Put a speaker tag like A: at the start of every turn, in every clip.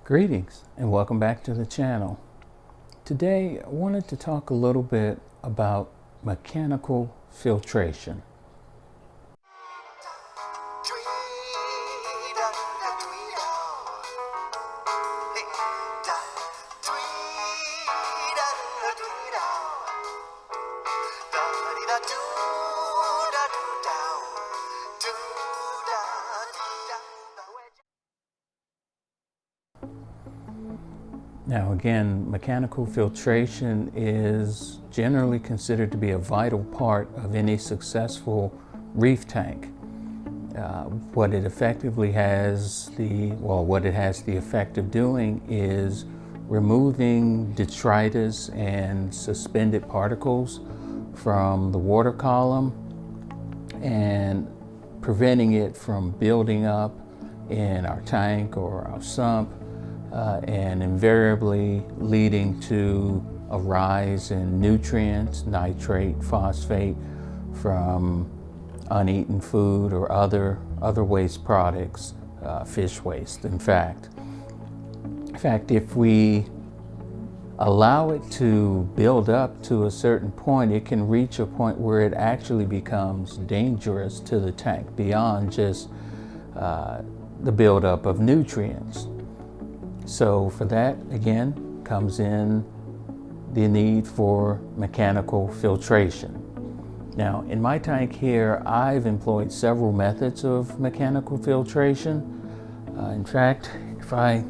A: Greetings and welcome back to the channel. Today I wanted to talk a little bit about mechanical filtration. Now again, mechanical filtration is generally considered to be a vital part of any successful reef tank. What it has the effect of doing is removing detritus and suspended particles from the water column and preventing it from building up in our tank or our sump, and invariably leading to a rise in nutrients, nitrate, phosphate from uneaten food or other waste products, fish waste. In fact, if we allow it to build up to a certain point, it can reach a point where it actually becomes dangerous to the tank beyond just the buildup of nutrients. So for that, again, comes in the need for mechanical filtration. Now, in my tank here, I've employed several methods of mechanical filtration. In fact, if I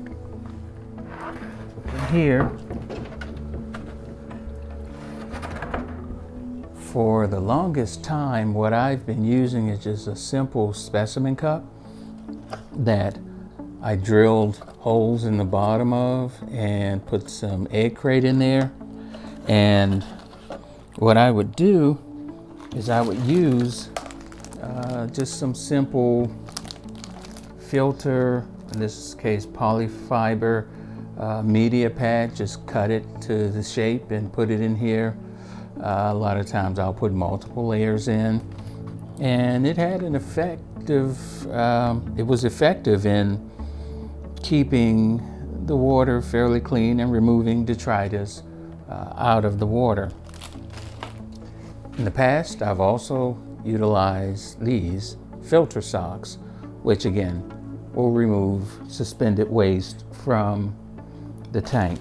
A: look here, for the longest time, what I've been using is just a simple specimen cup that I drilled holes in the bottom of and put some egg crate in there. And what I would do is I would use just some simple filter, in this case polyfiber media pad, just cut it to the shape and put it in here. A lot of times I'll put multiple layers in, and it had an effective, it was effective in keeping the water fairly clean and removing detritus out of the water. In the past, I've also utilized these filter socks, which again will remove suspended waste from the tank.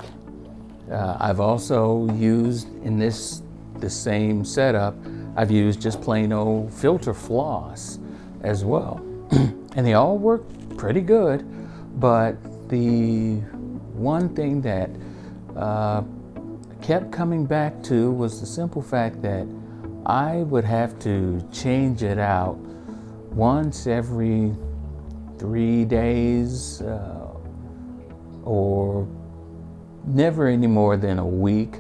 A: I've also used in the same setup, I've used just plain old filter floss as well. And they all work pretty good. But the one thing that kept coming back to was the simple fact that I would have to change it out once every 3 days, or never any more than a week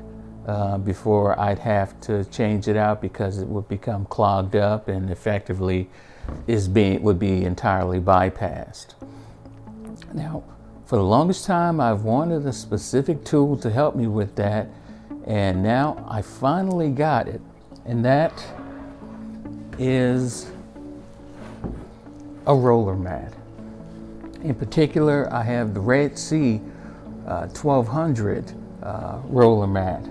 A: before I'd have to change it out, because it would become clogged up and effectively would be entirely bypassed. Now, for the longest time, I've wanted a specific tool to help me with that, and now I finally got it, and that is a roller mat. In particular, I have the Red Sea 1200 roller mat,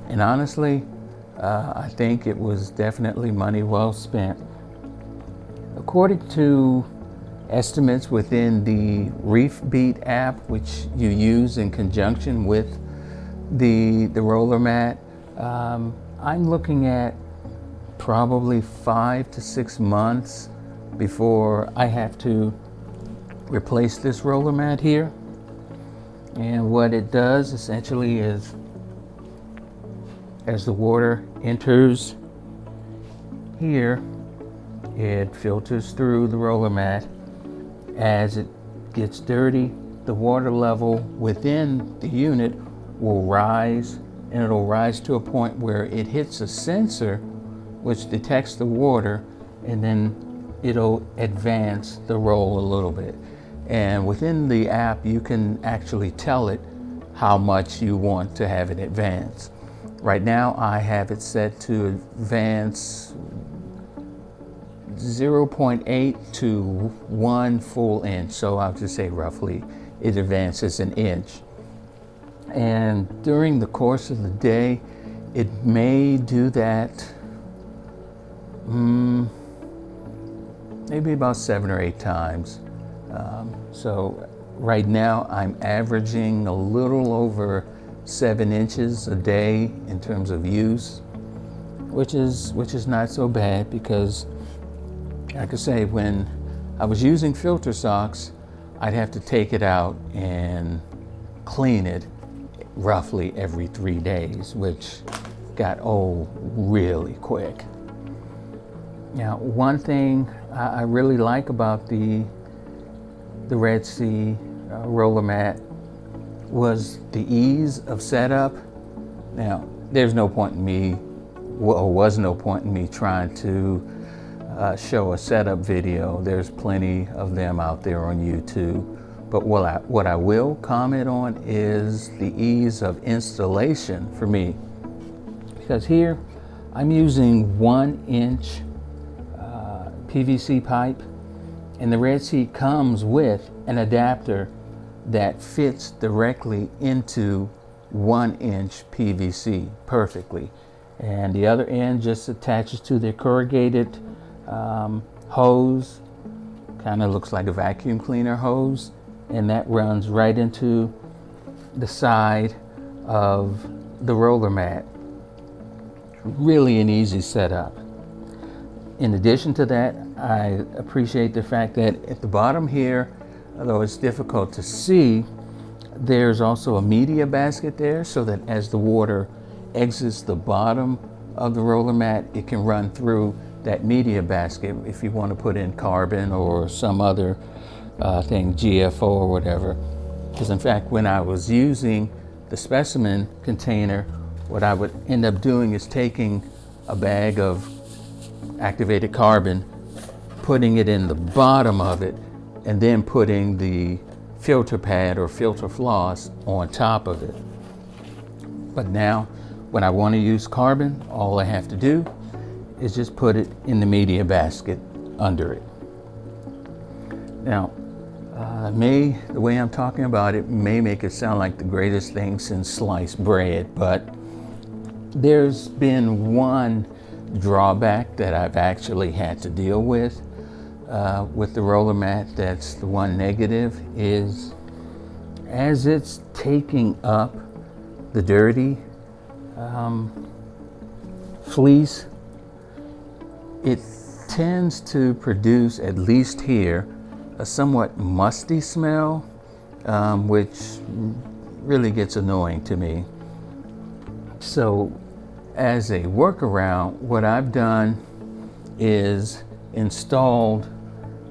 A: and honestly, I think it was definitely money well spent. According to estimates within the ReefMat app, which you use in conjunction with the roller mat, I'm looking at probably 5 to 6 months before I have to replace this roller mat here. And what it does essentially is, as the water enters here, it filters through the roller mat. As it gets dirty, the water level within the unit will rise, and it'll rise to a point where it hits a sensor which detects the water, and then it'll advance the roll a little bit. And within the app, you can actually tell it how much you want to have it advance. Right now, I have it set to advance 0.8 to 1 full inch. So I'll just say roughly it advances an inch. And during the course of the day, it may do that maybe about 7 or 8 times. So right now I'm averaging a little over 7 inches a day in terms of use, which is not so bad, because like I say, when I was using filter socks, I'd have to take it out and clean it roughly every 3 days, which got old really quick. Now, one thing I really like about the Red Sea roller mat was the ease of setup. Now, there's no point in me, or was no point in me trying to show a setup video. There's plenty of them out there on YouTube. But what I will comment on is the ease of installation for me. Because here I'm using 1 inch PVC pipe, and the Red Sea comes with an adapter that fits directly into 1 inch PVC perfectly. And the other end just attaches to the corrugated hose, kind of looks like a vacuum cleaner hose, and that runs right into the side of the roller mat. Really an easy setup. In addition to that, I appreciate the fact that at the bottom here, although it's difficult to see, there's also a media basket there, so that as the water exits the bottom of the roller mat, it can run through that media basket if you want to put in carbon or some other thing, GFO or whatever. Because in fact, when I was using the specimen container, what I would end up doing is taking a bag of activated carbon, putting it in the bottom of it, and then putting the filter pad or filter floss on top of it. But now, when I want to use carbon, all I have to do is just put it in the media basket under it. Now, the way I'm talking about it may make it sound like the greatest thing since sliced bread, but there's been one drawback that I've actually had to deal with the roller mat. That's the one negative, is as it's taking up the dirty fleece, it tends to produce, at least here, a somewhat musty smell, which really gets annoying to me. So as a workaround, what I've done is installed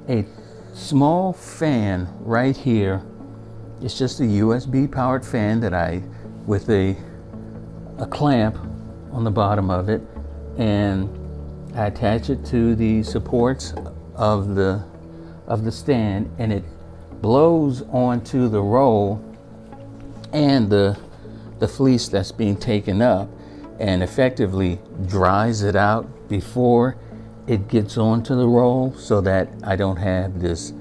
A: a small fan right here. It's just a USB powered fan that with a clamp on the bottom of it, and I attach it to the supports of the stand, and it blows onto the roll and the fleece that's being taken up, and effectively dries it out before it gets onto the roll, so that I don't have this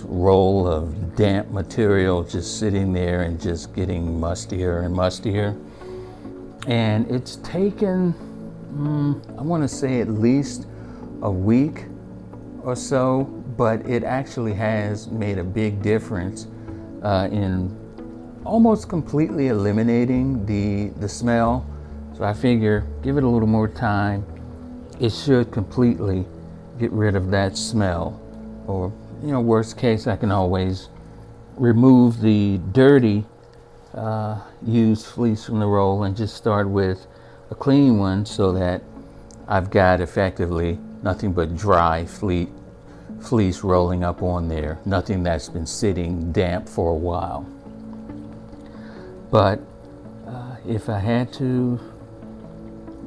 A: roll of damp material just sitting there and just getting mustier and mustier. And it's taken, I want to say, at least a week or so, but it actually has made a big difference in almost completely eliminating the smell. So I figure, give it a little more time, it should completely get rid of that smell. Or, worst case, I can always remove the dirty used fleece from the roll and just start with a clean one, so that I've got effectively nothing but dry fleece rolling up on there, nothing that's been sitting damp for a while. But if I had to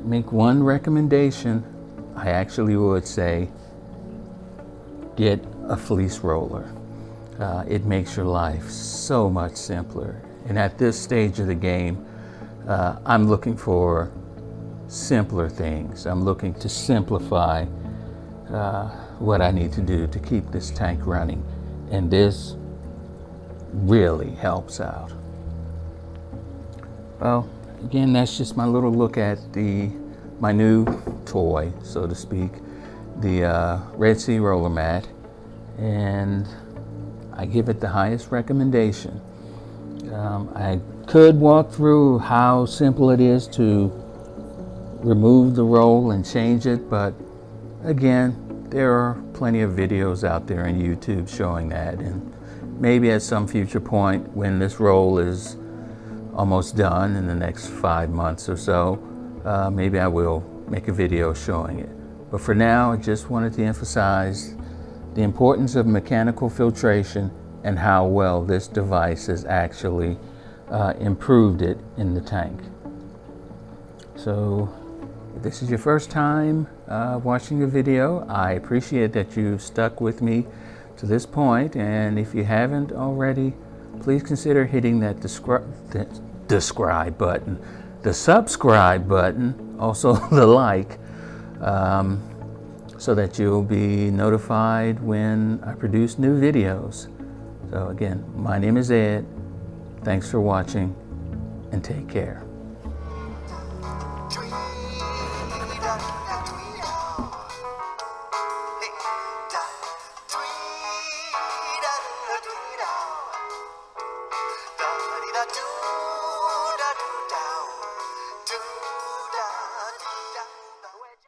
A: make one recommendation, I actually would say get a fleece roller. It makes your life so much simpler. And at this stage of the game, I'm looking for simpler things. I'm looking to simplify what I need to do to keep this tank running, and this really helps out. Well, again, that's just my little look at my new toy, so to speak, the Red Sea ReefMat, and I give it the highest recommendation. I could walk through how simple it is to remove the roll and change it, but again, there are plenty of videos out there on YouTube showing that, and maybe at some future point when this roll is almost done in the next 5 months or so, maybe I will make a video showing it. But for now, I just wanted to emphasize the importance of mechanical filtration and how well this device has actually improved it in the tank. So if this is your first time watching a video, I appreciate that you stuck with me to this point, and if you haven't already, please consider hitting that subscribe button, also the like, so that you'll be notified when I produce new videos. So again, my name is Ed. Thanks for watching, and take care.